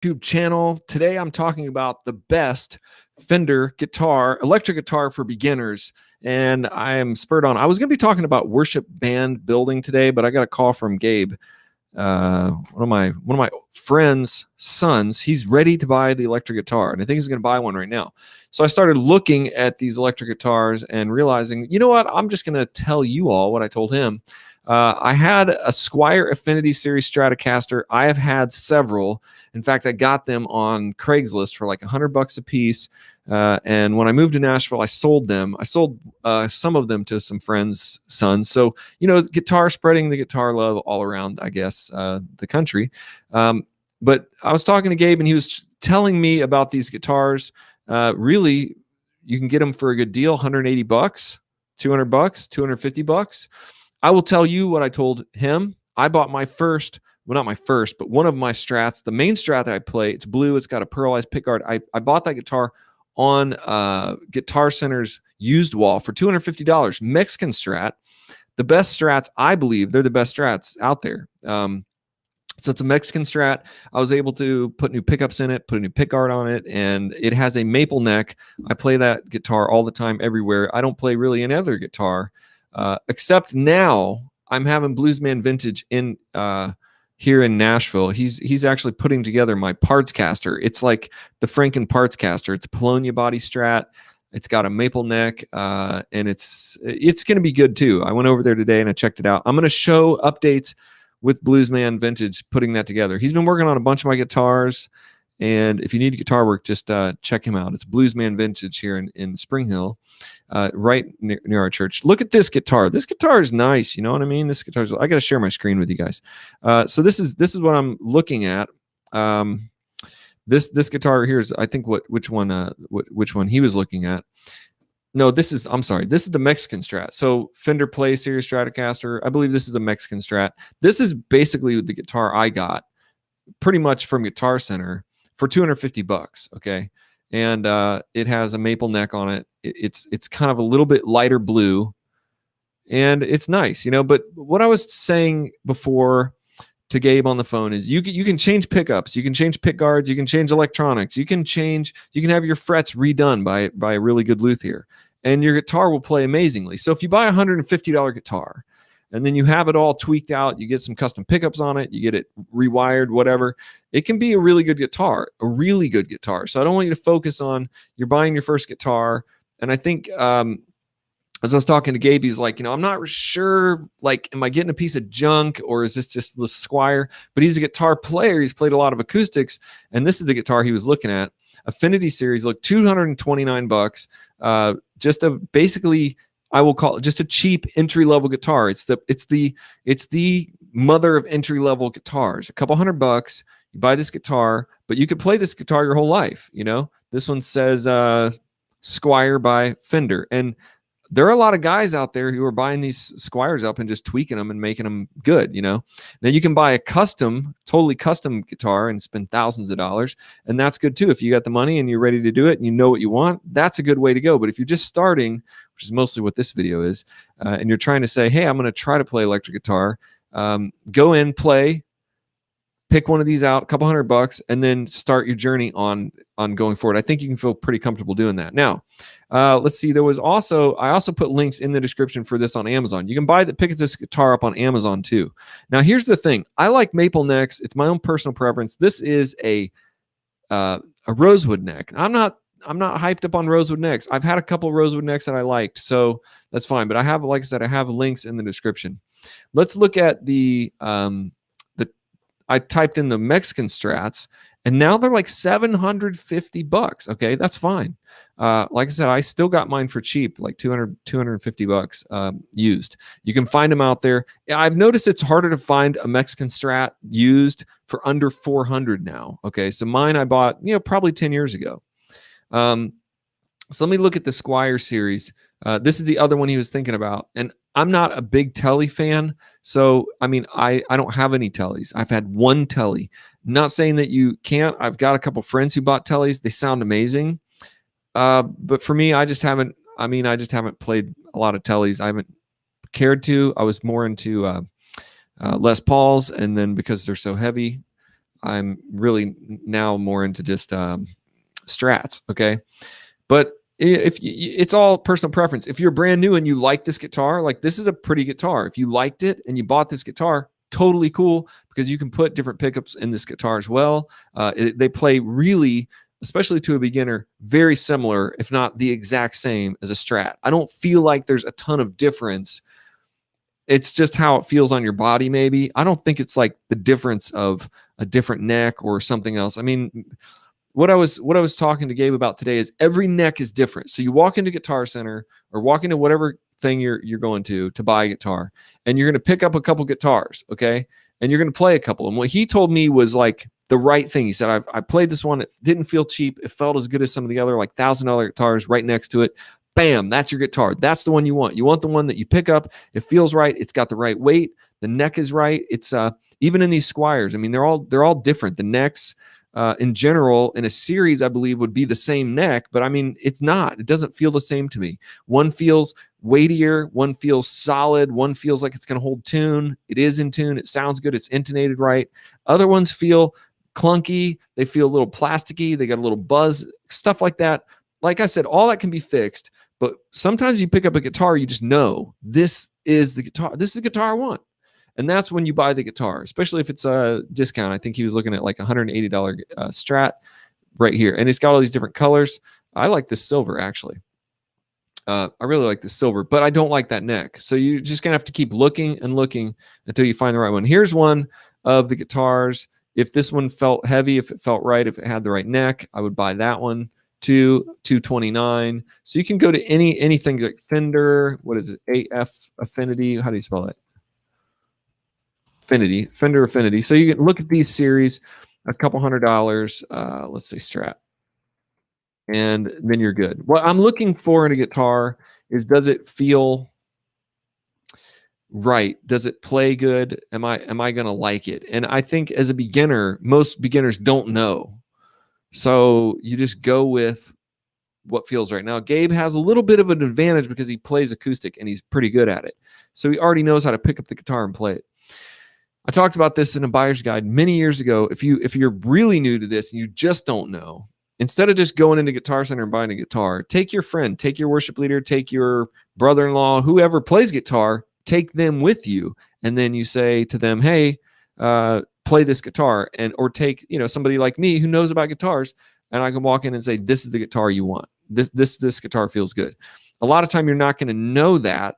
YouTube channel. Today I'm talking about the best Fender guitar, electric guitar for beginners. And I am spurred on. I was going to be talking about worship band building today, but I got a call from Gabe, one of my friend's sons. He's ready to buy the electric guitar, and I think he's going to buy one right now. So I started looking at these electric guitars and realizing, you know what? I'm just going to tell you all what I told him. I had a Squier Affinity Series Stratocaster. I have had several. In fact, I got them on Craigslist for like $100 a piece. And when I moved to Nashville, I sold them. I sold some of them to some friends' sons. So, you know, guitar spreading the guitar love all around, I guess, the country. But I was talking to Gabe, and he was telling me about these guitars. Really, you can get them for a good deal, $180, $200, $250. I will tell you what I told him. I bought my first, well, not my first, but one of my Strats, the main Strat that I play. It's blue. It's got a pearlized pickguard. I bought that guitar on Guitar Center's used wall for $250. Mexican Strat. The best Strats, I believe, they're the best Strats out there. So it's a Mexican Strat. I was able to put new pickups in it, put a new pickguard on it, and it has a maple neck. I play that guitar all the time, everywhere. I don't play really any other guitar. Except now I'm having Bluesman Vintage in here in Nashville. He's actually putting together my parts caster. It's like the Franken parts caster. It's a Polonia body Strat. It's got a maple neck, and it's going to be good too. I went over there today and I checked it out. I'm going to show updates with Bluesman Vintage putting that together. He's been working on a bunch of my guitars, and if you need guitar work, just check him out. It's Bluesman Vintage here in Spring Hill, right near our church. Look at this guitar. This guitar is nice. You know what I mean? This guitar is. I got to share my screen with you guys. So this is what I'm looking at. This guitar here is, I think, which one he was looking at. No, I'm sorry. This is the Mexican Strat. So Fender Play Series Stratocaster. I believe this is a Mexican Strat. This is basically the guitar I got pretty much from Guitar Center for $250, okay? And it has a maple neck on it. It's kind of a little bit lighter blue, and it's nice, you know. But what I was saying before to Gabe on the phone is you can change pickups, you can change pick guards, you can change electronics, you can have your frets redone by a really good luthier, and your guitar will play amazingly. So if you buy a $150 guitar, and then you have it all tweaked out, you get some custom pickups on it, you get it rewired, whatever, it can be a really good guitar, a really good guitar. So I don't want you to focus on you're buying your first guitar. And I think as I was talking to Gabe, he's like, you know, I'm not sure, like, am I getting a piece of junk, or is this just the Squier? But he's a guitar player. He's played a lot of acoustics, and this is the guitar he was looking at. Affinity Series, look, $229. Just a basically, I will call it just a cheap entry-level guitar. It's the mother of entry-level guitars. A couple $100, you buy this guitar, but you could play this guitar your whole life. You know, this one says Squier by Fender, and there are a lot of guys out there who are buying these Squiers up and just tweaking them and making them good, you know. Now you can buy a totally custom guitar and spend thousands of dollars, and that's good too. If you got the money and you're ready to do it and you know what you want, that's a good way to go. But if you're just starting, which is mostly what this video is, and you're trying to say, hey, I'm going to try to play electric guitar, go in, play, pick one of these out, a couple $100, and then start your journey on going forward. I think you can feel pretty comfortable doing that. Now, let's see. I also put links in the description for this on Amazon. You can pick this guitar up on Amazon too. Now, here's the thing. I like maple necks. It's my own personal preference. This is a rosewood neck. I'm not hyped up on rosewood necks. I've had a couple rosewood necks that I liked, so that's fine. But I have, like I said, I have links in the description. Let's look at I typed in the Mexican Strats, and now they're like $750. Okay, that's fine. Like I said, I still got mine for cheap, like $250 used. You can find them out there. I've noticed it's harder to find a Mexican Strat used for under $400 now. Okay, so mine I bought, you know, probably 10 years ago. So let me look at the Squier series. This is the other one he was thinking about, and I'm not a big Tele fan, so I mean, I don't have any Teles. I've had one Tele. Not saying that you can't. I've got a couple friends who bought Teles. They sound amazing, but for me, I just haven't played a lot of Teles. I haven't cared to. I was more into Les Pauls, and then because they're so heavy, I'm really now more into just Strats. Okay, but if it's all personal preference. If you're brand new and you like this guitar, like this is a pretty guitar. If you liked it and you bought this guitar, totally cool, because you can put different pickups in this guitar as well. They play really, especially to a beginner, very similar, if not the exact same as a Strat. I don't feel like there's a ton of difference. It's just how it feels on your body, maybe. I don't think it's like the difference of a different neck or something else. I mean, what I was talking to Gabe about today is every neck is different. So you walk into Guitar Center or walk into whatever thing you're going to buy a guitar, and you're going to pick up a couple guitars, okay? And you're going to play a couple. And what he told me was like the right thing. He said, I played this one. It didn't feel cheap. It felt as good as some of the other like $1,000 guitars right next to it. Bam, that's your guitar. That's the one you want. You want the one that you pick up. It feels right. It's got the right weight. The neck is right. It's even in these Squiers. I mean, they're all different. The necks, in general, in a series, I believe would be the same neck, but I mean, it's not. It doesn't feel the same to me. One feels weightier, one feels solid, one feels like it's going to hold tune. It is in tune. It sounds good. It's intonated right. Other ones feel clunky. They feel a little plasticky. They got a little buzz, stuff like that. Like I said, all that can be fixed, but sometimes you pick up a guitar, you just know this is the guitar. This is the guitar I want. And that's when you buy the guitar, especially if it's a discount. I think he was looking at like $180 Strat right here. And it's got all these different colors. I like this silver, actually. I really like this silver, but I don't like that neck. So you're just going to have to keep looking and looking until you find the right one. Here's one of the guitars. If this one felt heavy, if it felt right, if it had the right neck, I would buy that one. $229. So you can go to anything like Fender. What is it? Affinity. How do you spell that? Affinity, Fender Affinity. So you can look at these series, a couple $100. Let's say Strat, and then you're good. What I'm looking for in a guitar is, does it feel right? Does it play good? Am I gonna like it? And I think as a beginner, most beginners don't know. So you just go with what feels right. Now, Gabe has a little bit of an advantage because he plays acoustic and he's pretty good at it. So he already knows how to pick up the guitar and play it. I talked about this in a buyer's guide many years ago. If you're really new to this and you just don't know, instead of just going into Guitar Center and buying a guitar, take your friend, take your worship leader, take your brother-in-law, whoever plays guitar, take them with you. And then you say to them, hey, play this guitar. Or take, somebody like me who knows about guitars, and I can walk in and say, this is the guitar you want. This guitar feels good. A lot of time you're not going to know that.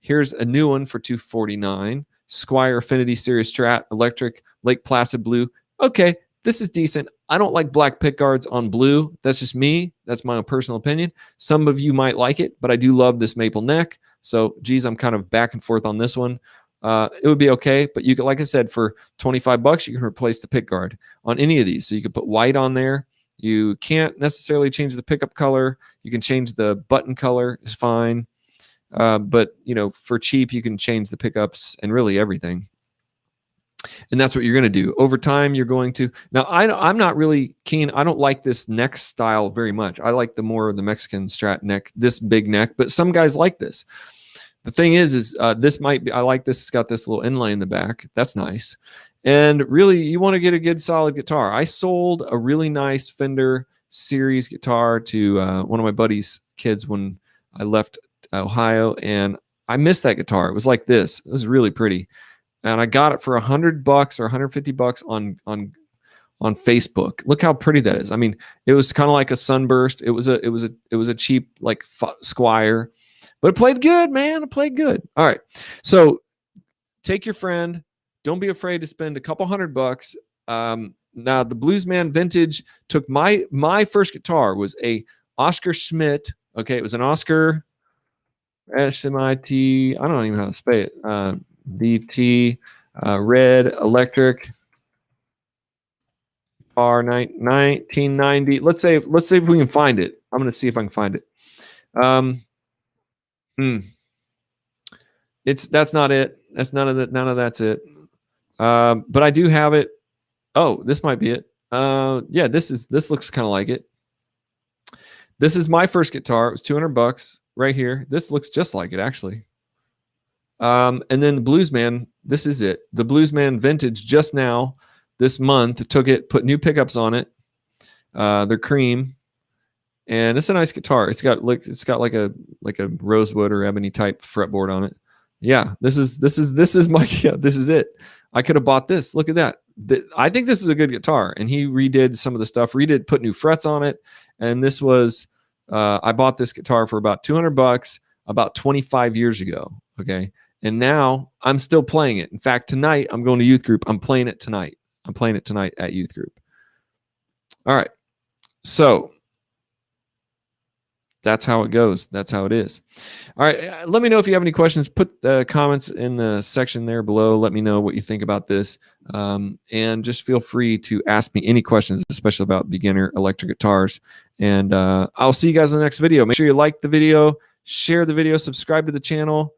Here's a new one for $249. Squier Affinity Series Strat, electric, Lake Placid blue. Okay, this is decent. I don't like black pickguards on blue. That's just me. That's my own personal opinion. Some of you might like it, but I do love this maple neck. So, geez, I'm kind of back and forth on this one. It would be okay, but you could, like I said, for $25, you can replace the pickguard on any of these. So you could put white on there. You can't necessarily change the pickup color. You can change the button color, is fine. But for cheap, you can change the pickups and really everything. And that's what you're going to do. Over time, you're going to... Now, I'm not really keen. I don't like this neck style very much. I like the more of the Mexican Strat neck, this big neck. But some guys like this. The thing is this might be... I like this. It's got this little inlay in the back. That's nice. And really, you want to get a good, solid guitar. I sold a really nice Fender series guitar to one of my buddy's kids when I left Ohio, and I missed that guitar. It was like this. It was really pretty, and I got it for $100 or $150 on Facebook. Look how pretty that is. I mean, it was kind of like a Sunburst. It was a cheap like Squier, but it played good, man. It played good. All right, so take your friend. Don't be afraid to spend a couple $100. Now the Bluesman Vintage took my first guitar was a Oscar Schmidt. Okay, it was an Oscar SMIT. I don't even know how to spell it. DT red electric R 1990. Let's see if we can find it. I'm going to see if I can find it. That's not it. That's none of that's it. But I do have it. Oh, this might be it. Yeah, this looks kind of like it. This is my first guitar. It was $200 right here. This looks just like it, actually. And then the Bluesman, this is it. The Bluesman Vintage just now this month, took it, put new pickups on it. They're cream, and it's a nice guitar. It's got like a rosewood or ebony type fretboard on it. Yeah, this is my this is it. I could have bought this. Look at that. I think this is a good guitar, and he redid some of the stuff. Put new frets on it, and this was I bought this guitar for about $200 about 25 years ago. Okay, and now I'm still playing it. In fact, tonight I'm going to youth group. I'm playing it tonight. I'm playing it tonight at youth group. All right, so that's how it goes. That's how it is. All right. Let me know if you have any questions. Put comments in the section there below. Let me know what you think about this. And just feel free to ask me any questions, especially about beginner electric guitars. And I'll see you guys in the next video. Make sure you like the video, share the video, subscribe to the channel.